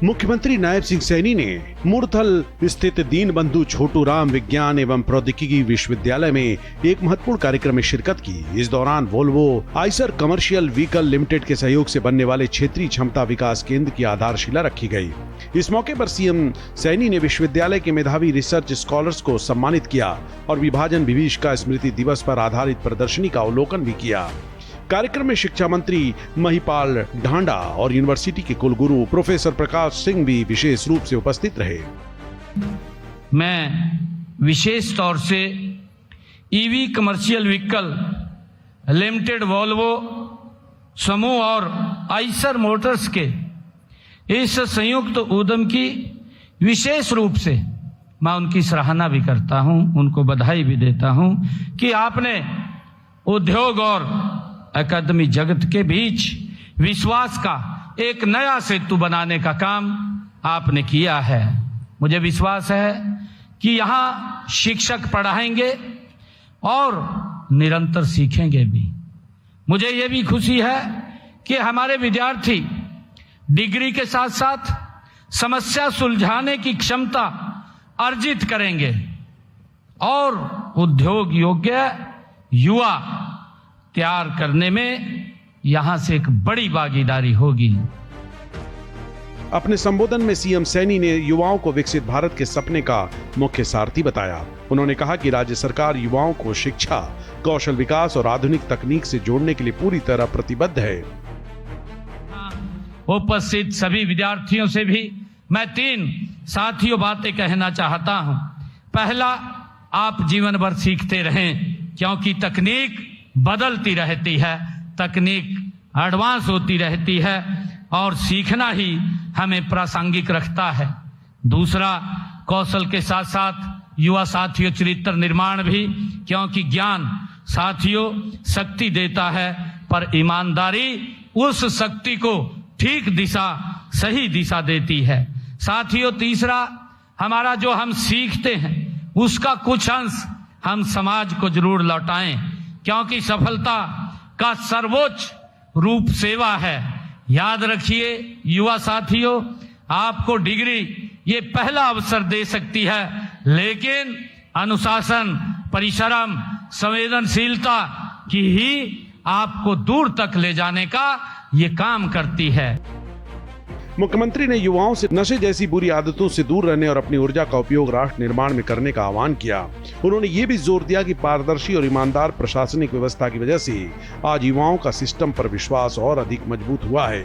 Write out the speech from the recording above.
मुख्यमंत्री नायब सिंह सैनी ने मुरथल स्थित दीनबंधु छोटूराम विज्ञान एवं प्रौद्योगिकी विश्वविद्यालय में एक महत्वपूर्ण कार्यक्रम में शिरकत की। इस दौरान Volvo Eicher commercial vehicle limited के सहयोग से बनने वाले क्षेत्रीय क्षमता विकास केंद्र की आधारशिला रखी गई। इस मौके पर सीएम सैनी ने विश्वविद्यालय के मेधावी रिसर्च स्कॉलर्स को सम्मानित किया और विभाजन विभीषिका स्मृति दिवस पर आधारित प्रदर्शनी का अवलोकन भी किया। कार्यक्रम में शिक्षा मंत्री महिपाल ढांडा और यूनिवर्सिटी के कुलगुरु प्रोफेसर प्रकाश सिंह भी विशेष रूप से उपस्थित रहे। मैं विशेष तौर से EV commercial vehicle limited Volvo समूह और आइसर मोटर्स के इस संयुक्त उद्यम की विशेष रूप से मैं उनकी सराहना भी करता हूं, उनको बधाई भी देता हूं कि आपने उद्योग और अकादमी जगत के बीच विश्वास का एक नया सेतु बनाने का काम आपने किया है। मुझे विश्वास है कि यहाँ शिक्षक पढ़ाएंगे और निरंतर सीखेंगे भी। मुझे ये भी खुशी है कि हमारे विद्यार्थी डिग्री के साथ साथ समस्या सुलझाने की क्षमता अर्जित करेंगे और उद्योग योग्य युवा तैयार करने में यहां से एक बड़ी भागीदारी होगी। अपने संबोधन में सीएम सैनी ने युवाओं को विकसित भारत के सपने का मुख्य सारथी बताया। उन्होंने कहा कि राज्य सरकार युवाओं को शिक्षा, कौशल विकास और आधुनिक तकनीक से जोड़ने के लिए पूरी तरह प्रतिबद्ध है। उपस्थित सभी विद्यार्थियों से भी मैं 3 साथियों बातें कहना चाहता हूं। पहला, आप जीवन भर सीखते रहें, क्योंकि तकनीक बदलती रहती है, तकनीक एडवांस होती रहती है और सीखना ही हमें प्रासंगिक रखता है। दूसरा, कौशल के साथ साथ युवा साथियों चरित्र निर्माण भी, क्योंकि ज्ञान साथियों शक्ति देता है पर ईमानदारी उस शक्ति को ठीक दिशा, सही दिशा देती है। साथियों, तीसरा, हमारा जो हम सीखते हैं उसका कुछ अंश हम समाज को जरूर लौटाएं, क्योंकि सफलता का सर्वोच्च रूप सेवा है। याद रखिए युवा साथियों, आपको डिग्री ये पहला अवसर दे सकती है, लेकिन अनुशासन, परिश्रम, संवेदनशीलता की ही आपको दूर तक ले जाने का ये काम करती है। मुख्यमंत्री ने युवाओं से नशे जैसी बुरी आदतों से दूर रहने और अपनी ऊर्जा का उपयोग राष्ट्र निर्माण में करने का आह्वान किया। उन्होंने ये भी जोर दिया कि पारदर्शी और ईमानदार प्रशासनिक व्यवस्था की वजह से आज युवाओं का सिस्टम पर विश्वास और अधिक मजबूत हुआ है।